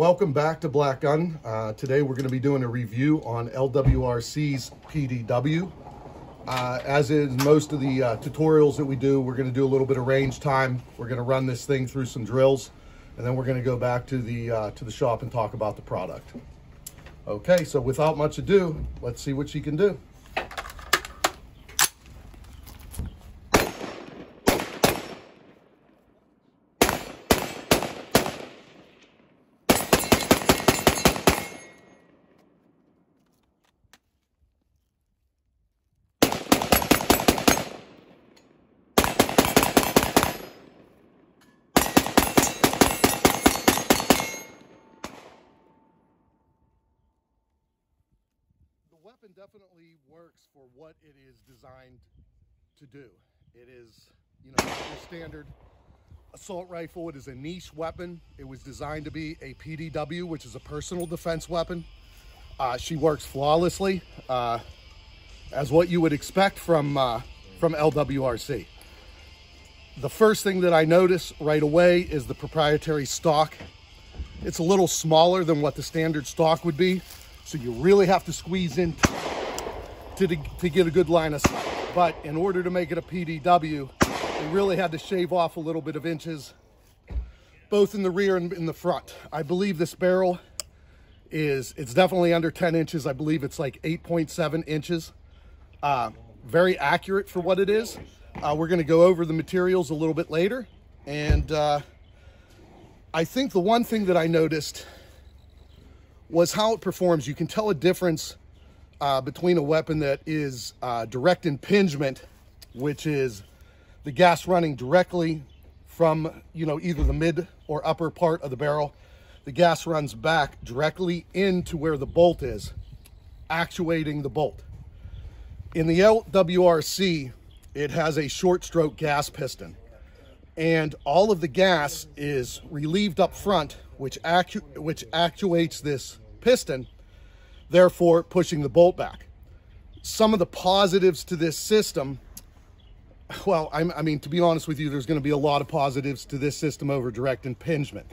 welcome back to Black Gun. Today we're going to be doing a review on LWRC's PDW. As in most of the tutorials that we do, we're going to do a little bit of range time. We're going to run this thing through some drills, and then we're going to go back to the shop and talk about the product. Okay, so without much ado, let's see what she can do. The weapon definitely works for what it is designed to do. It is, you know, your standard assault rifle. It is a niche weapon. It was designed to be a PDW, which is a personal defense weapon. She works flawlessly, as what you would expect from LWRC. The first thing that I notice right away is the proprietary stock. It's a little smaller than what the standard stock would be, so you really have to squeeze in to get a good line of sight. But in order to make it a PDW, we really had to shave off a little bit of inches, both in the rear and in the front. I believe this barrel it's definitely under 10 inches. I believe it's like 8.7 inches. Very accurate for what it is. We're gonna go over the materials a little bit later. And I think the one thing that I noticed was how it performs. You can tell a difference between a weapon that is direct impingement, which is the gas running directly from, you know, either the mid or upper part of the barrel. The gas runs back directly into where the bolt is, actuating the bolt. In the LWRC, it has a short stroke gas piston, and all of the gas is relieved up front, which actuates this piston, therefore pushing the bolt back. Some of the positives to this system, well, I mean, to be honest with you, there's going to be a lot of positives to this system over direct impingement.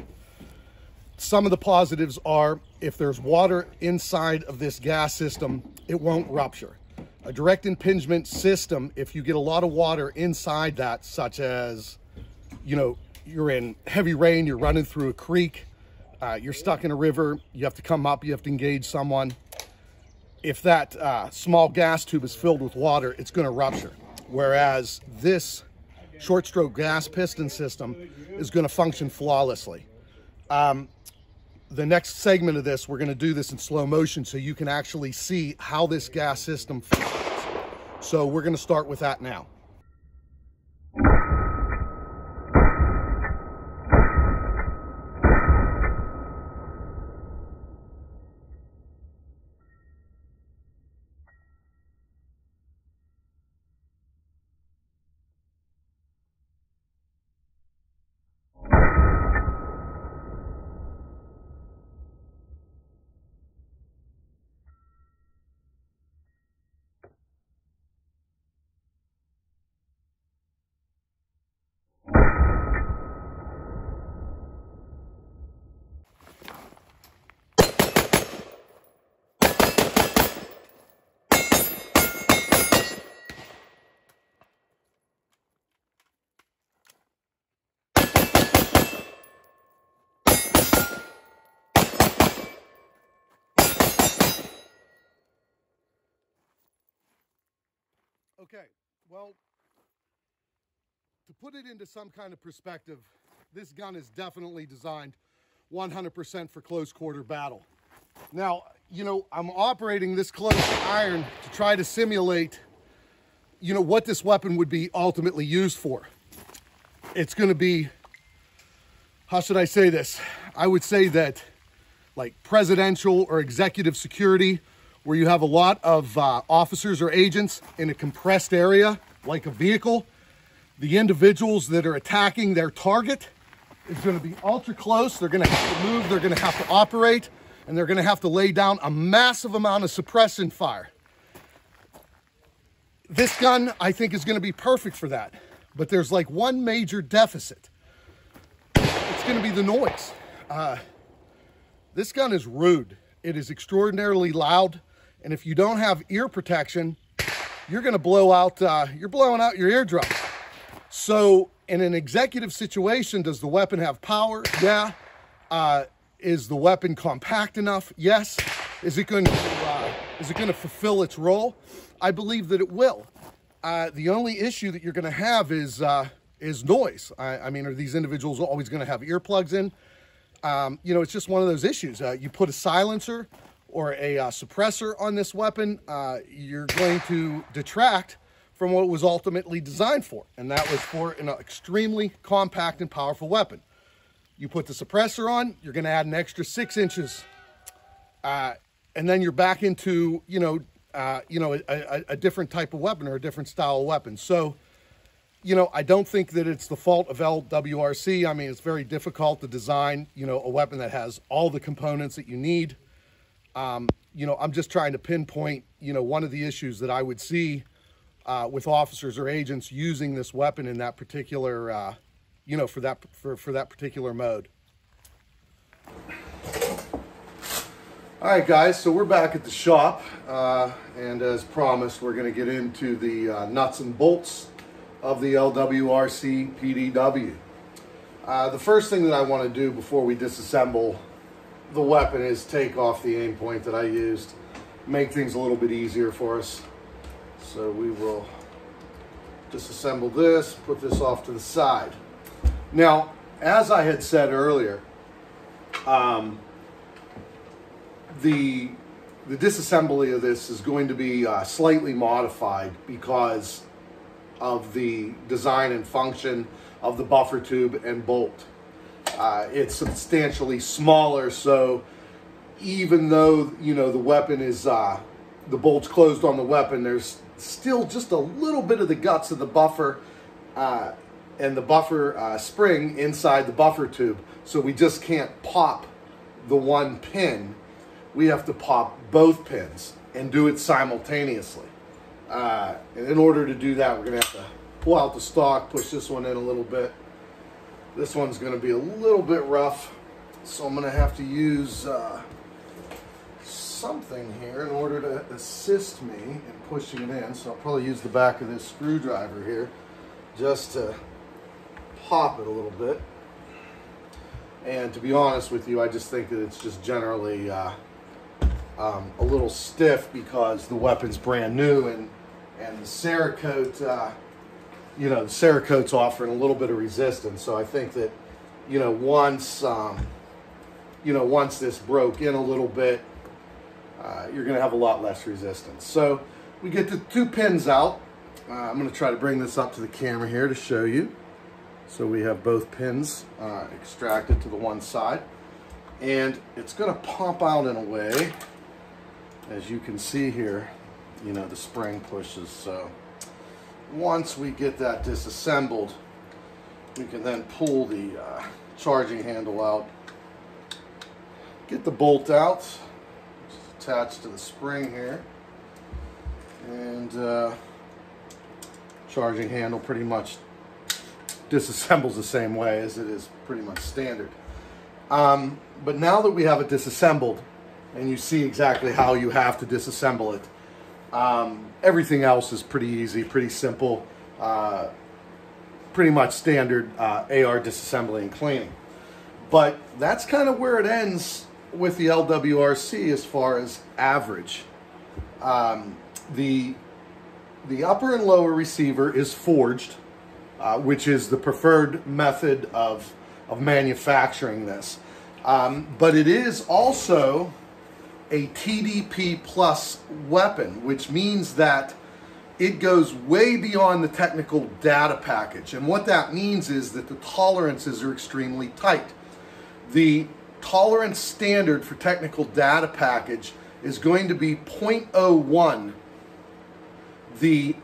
Some of the positives are, if there's water inside of this gas system, it won't rupture. A direct impingement system, if you get a lot of water inside that, such as, you know, you're in heavy rain, you're running through a creek, you're stuck in a river, you have to come up, you have to engage someone. If that small gas tube is filled with water, it's going to rupture. Whereas this short stroke gas piston system is going to function flawlessly. The next segment of this, we're going to do this in slow motion so you can actually see how this gas system functions. So we're going to start with that now. Okay, well, to put it into some kind of perspective, this gun is definitely designed 100% for close quarter battle. Now, you know, I'm operating this close iron to try to simulate, you know, what this weapon would be ultimately used for. It's going to be, how should I say this? I would say that like presidential or executive security, where you have a lot of officers or agents in a compressed area, like a vehicle. The individuals that are attacking their target is going to be ultra close. They're going to have to move, they're going to have to operate, and they're going to have to lay down a massive amount of suppression fire. This gun, I think, is going to be perfect for that. But there's like one major deficit. It's going to be the noise. This gun is rude. It is extraordinarily loud, and if you don't have ear protection, you're going to blow out, you're blowing out your eardrum. So in an executive situation, does the weapon have power? Yeah. Is the weapon compact enough? Yes. Is it going to fulfill its role? I believe that it will. The only issue that you're going to have is noise. I mean, are these individuals always going to have earplugs in? You know, it's just one of those issues. You put a silencer or a suppressor on this weapon, you're going to detract from what it was ultimately designed for, and that was for an extremely compact and powerful weapon. You put the suppressor on, you're going to add an extra 6 inches, and then you're back into, a different type of weapon or a different style of weapon. So, you know, I don't think that it's the fault of LWRC. I mean, it's very difficult to design, you know, a weapon that has all the components that you need. You know, I'm just trying to pinpoint, you know, one of the issues that I would see with officers or agents using this weapon in that particular, for that particular mode. All right, guys, so we're back at the shop, and as promised, we're going to get into the nuts and bolts of the LWRC PDW. The first thing that I want to do before we disassemble the weapon is take off the aim point that I used, make things a little bit easier for us. So we will disassemble this, put this off to the side. Now, as I had said earlier, the disassembly of this is going to be slightly modified because of the design and function of the buffer tube and bolt. It's substantially smaller, so even though, you know, the weapon is, the bolt's closed on the weapon, there's still just a little bit of the guts of the buffer and the buffer spring inside the buffer tube. So we just can't pop the one pin. We have to pop both pins and do it simultaneously. And in order to do that, we're going to have to pull out the stock, push this one in a little bit. This one's going to be a little bit rough, so I'm going to have to use something here in order to assist me in pushing it in. So I'll probably use the back of this screwdriver here just to pop it a little bit. And to be honest with you, I just think that it's just generally a little stiff because the weapon's brand new, and the Cerakote, the Cerakote's offering a little bit of resistance. So I think that, once this broke in a little bit, you're going to have a lot less resistance. So we get the 2 pins out. I'm going to try to bring this up to the camera here to show you. So we have both pins extracted to the one side, and it's going to pump out in a way, as you can see here, the spring pushes. So once we get that disassembled, we can then pull the charging handle out, get the bolt out, which is attached to the spring here, and charging handle pretty much disassembles the same way as it is pretty much standard. But now that we have it disassembled and you see exactly how you have to disassemble it, everything else is pretty easy, pretty simple, pretty much standard AR disassembly and cleaning. But that's kind of where it ends with the LWRC as far as average. The upper and lower receiver is forged, which is the preferred method of manufacturing this. But it is also a TDP plus weapon, which means that it goes way beyond the technical data package. And what that means is that the tolerances are extremely tight. The tolerance standard for technical data package is going to be 0.01. The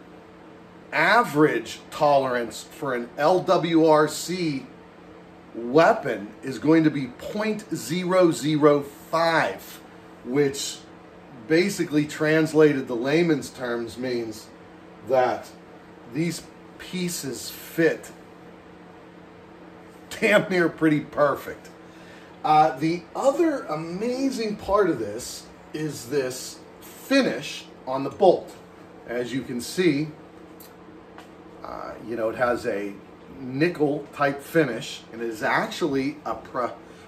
average tolerance for an LWRC weapon is going to be 0.005, which basically translated to layman's terms means that these pieces fit damn near pretty perfect. The other amazing part of this is this finish on the bolt. As you can see, you know, it has a nickel type finish, and it is actually a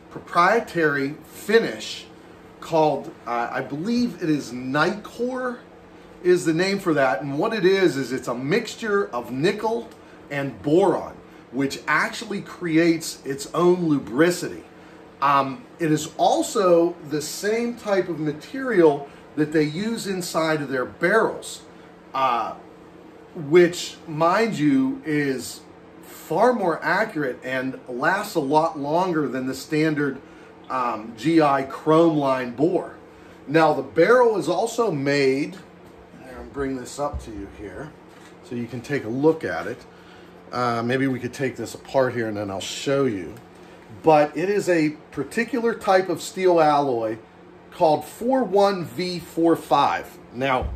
proprietary finish called, I believe it is Nicor is the name for that. And what it is it's a mixture of nickel and boron, which actually creates its own lubricity. It is also the same type of material that they use inside of their barrels, which, mind you, is far more accurate and lasts a lot longer than the standard GI chrome line bore. Now, the barrel is also made, I'll bring this up to you here so you can take a look at it. Maybe we could take this apart here and then I'll show you. But it is a particular type of steel alloy called 41V45. Now,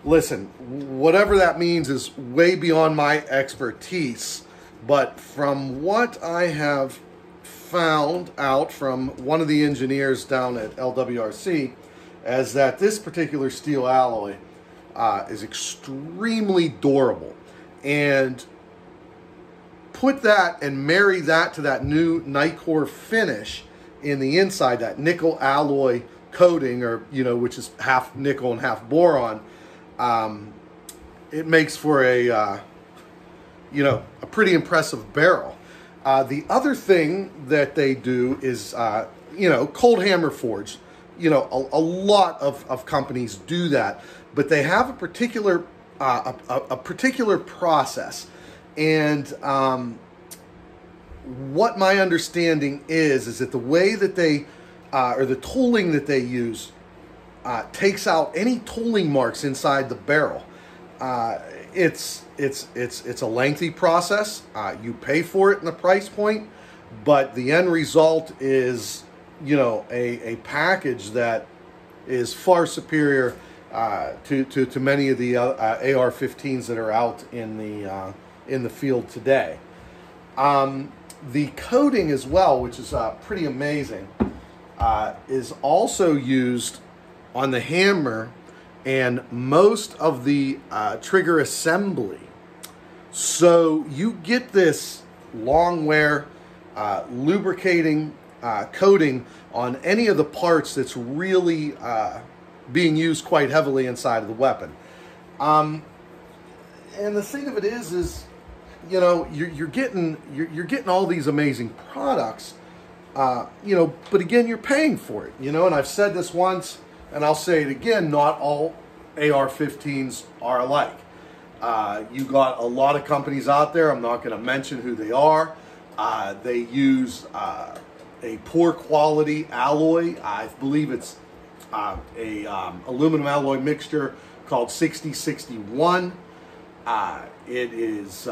listen, whatever that means is way beyond my expertise, but from what I have found out from one of the engineers down at LWRC is that this particular steel alloy is extremely durable. And put that and marry that to that new Nicor finish in the inside, that nickel alloy coating, or, you know, which is half nickel and half boron. It makes for a, you know, a pretty impressive barrel. The other thing that they do is, you know, cold hammer forge. You know, a lot of companies do that, but they have a particular, a particular process. And what my understanding is that the way that they, or the tooling that they use, takes out any tooling marks inside the barrel. It's a lengthy process. You pay for it in the price point, but the end result is, you know, a package that is far superior to many of the AR-15s that are out in the field today. The coating as well, which is pretty amazing, is also used on the hammer and most of the trigger assembly. So you get this long wear lubricating coating on any of the parts that's really being used quite heavily inside of the weapon. And the thing of it is you know, you're getting all these amazing products, you know, but again, you're paying for it, you know. And I've said this once, and I'll say it again: not all AR-15s are alike. You got a lot of companies out there. I'm not going to mention who they are. They use a poor quality alloy. I believe it's a aluminum alloy mixture called 6061. It is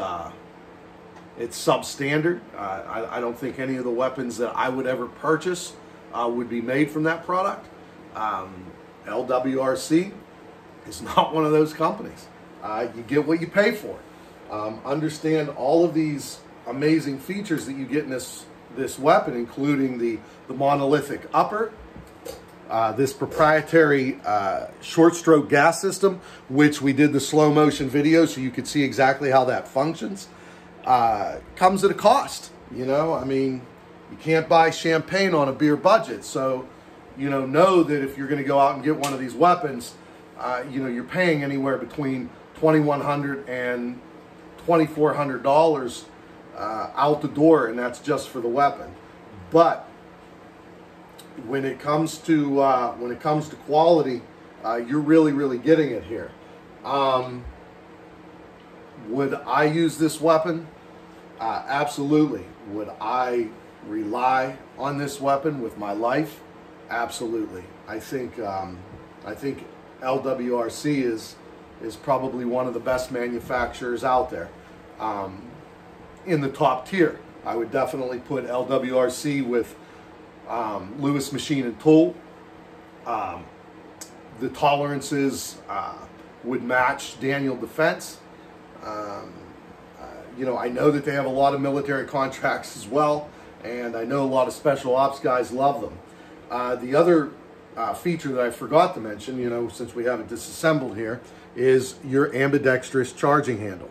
it's substandard. I don't think any of the weapons that I would ever purchase would be made from that product. LWRC is not one of those companies. You get what you pay for. Understand all of these amazing features that you get in this weapon, including the monolithic upper, this proprietary short stroke gas system, which we did the slow motion video so you could see exactly how that functions. Comes at a cost, you know. I mean, you can't buy champagne on a beer budget. So, you know that if you're going to go out and get one of these weapons, you know, you're paying anywhere between $2,100 and $2,400 out the door, and that's just for the weapon. But when it comes to quality, you're really getting it here. Would I use this weapon? Absolutely. Would I rely on this weapon with my life? Absolutely. I think LWRC is probably one of the best manufacturers out there. In the top tier, I would definitely put LWRC with Lewis Machine and Tool. The tolerances would match Daniel Defense. You know, I know that they have a lot of military contracts as well, and I know a lot of special ops guys love them. The other feature that I forgot to mention, you know, since we have it disassembled here, is your ambidextrous charging handle.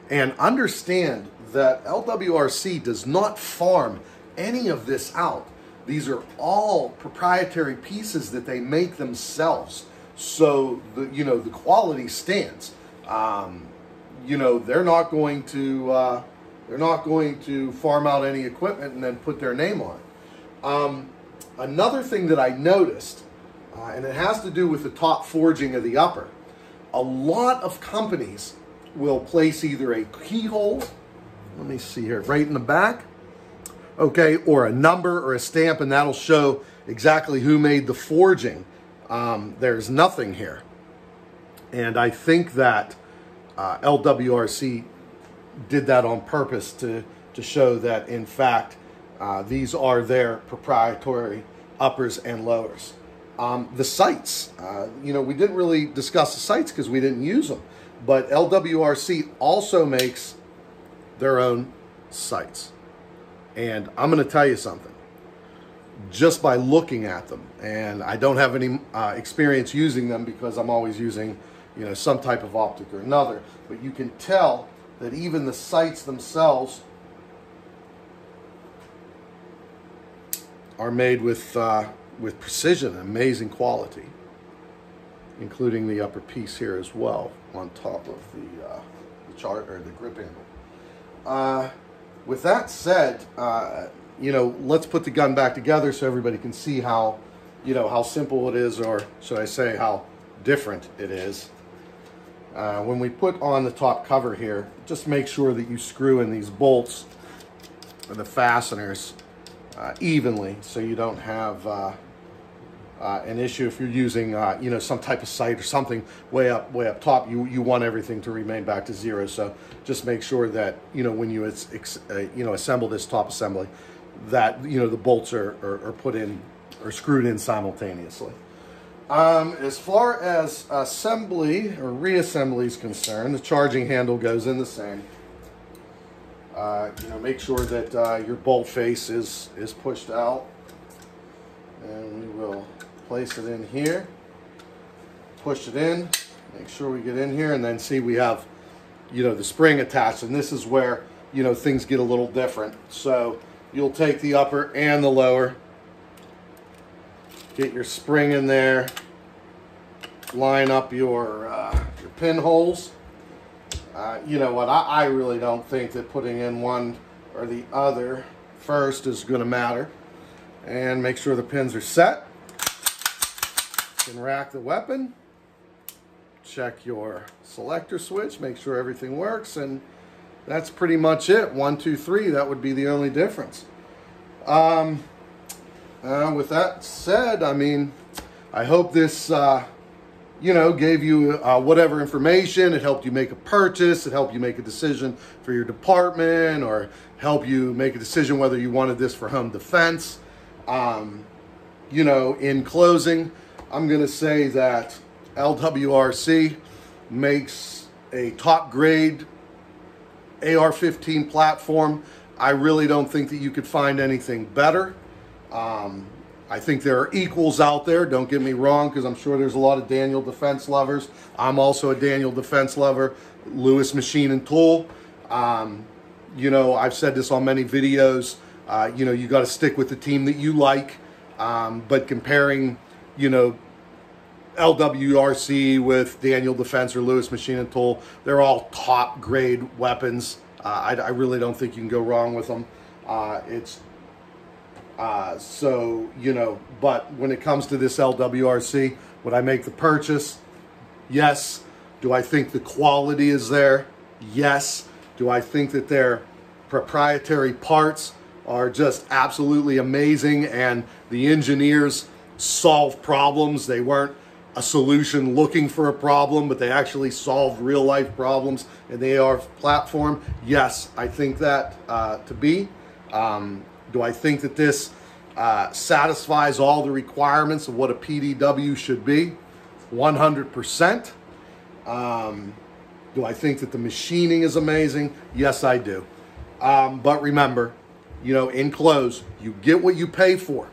And understand that LWRC does not farm any of this out. These are all proprietary pieces that they make themselves. So the quality stands. You know, they're not going to farm out any equipment and then put their name on it. Another thing that I noticed, and it has to do with the top forging of the upper. A lot of companies will place either a keyhole, let me see here, right in the back, okay, or a number or a stamp, and that'll show exactly who made the forging. There's nothing here. And I think that LWRC did that on purpose to show that, in fact, these are their proprietary uppers and lowers. The sights, you know, we didn't really discuss the sights because we didn't use them, but LWRC also makes their own sights. And I'm going to tell you something, just by looking at them, and I don't have any experience using them because I'm always using, you know, some type of optic or another, but you can tell that even the sights themselves are made with precision, amazing quality, including the upper piece here as well on top of the chart or the grip handle. With that said, you know, let's put the gun back together so everybody can see how, you know, how simple it is, or should I say how different it is. When we put on the top cover here, just make sure that you screw in these bolts or the fasteners evenly, so you don't have an issue if you're using you know, some type of sight or something way up top. You want everything to remain back to zero, so just make sure that, you know, when you you know, assemble this top assembly, that, you know, the bolts are put in or screwed in simultaneously. As far as assembly or reassembly is concerned, the charging handle goes in the same. You know, make sure that your bolt face is pushed out, and we will place it in here, push it in, make sure we get in here, and then see we have, you know, the spring attached, and this is where, you know, things get a little different. So you'll take the upper and the lower, get your spring in there, line up your pinholes. You know what, I really don't think that putting in one or the other first is going to matter. And make sure the pins are set. You can rack the weapon, check your selector switch, make sure everything works, and that's pretty much it. 1, 2, 3, that would be the only difference. With that said, I mean, I hope this you know, gave you whatever information. It helped you make a purchase. It helped you make a decision for your department, or help you make a decision whether you wanted this for home defense. You know, in closing, I'm going to say that LWRC makes a top grade AR-15 platform. I really don't think that you could find anything better. I think there are equals out there, don't get me wrong, because I'm sure there's a lot of Daniel Defense lovers. I'm also a Daniel Defense lover. Lewis Machine and Tool. You know, I've said this on many videos. You know, you got to stick with the team that you like. But comparing, you know, LWRC with Daniel Defense or Lewis Machine and Tool, they're all top grade weapons. I really don't think you can go wrong with them. So, you know, but when it comes to this LWRC, would I make the purchase? Yes. Do I think the quality is there? Yes. Do I think that their proprietary parts are just absolutely amazing, and the engineers solve problems? They weren't a solution looking for a problem, but they actually solved real life problems in the AR platform. Yes, I think that to be. Do I think that this satisfies all the requirements of what a PDW should be? 100%. Do I think that the machining is amazing? Yes, I do. But remember, you know, in close, you get what you pay for.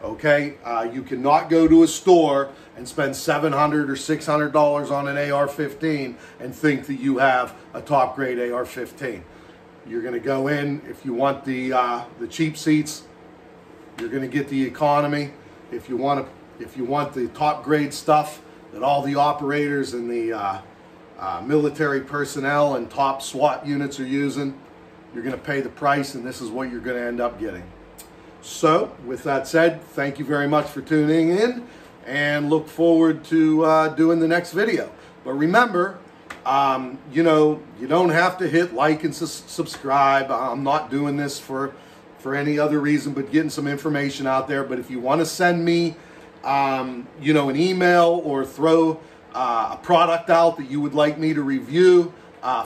Okay, you cannot go to a store and spend $700 or $600 on an AR-15 and think that you have a top grade AR-15. You're going to go in, if you want the cheap seats, you're going to get the economy. If you want the top grade stuff that all the operators and the military personnel and top SWAT units are using, you're going to pay the price, and this is what you're going to end up getting. So, with that said, thank you very much for tuning in, and look forward to doing the next video. But remember, you know, you don't have to hit like and subscribe. I'm not doing this for any other reason but getting some information out there. But if you want to send me, you know, an email or throw a product out that you would like me to review,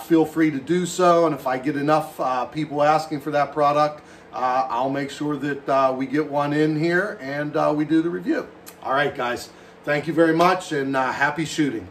feel free to do so. And if I get enough people asking for that product, I'll make sure that we get one in here and we do the review. All right, guys. Thank you very much, and happy shooting.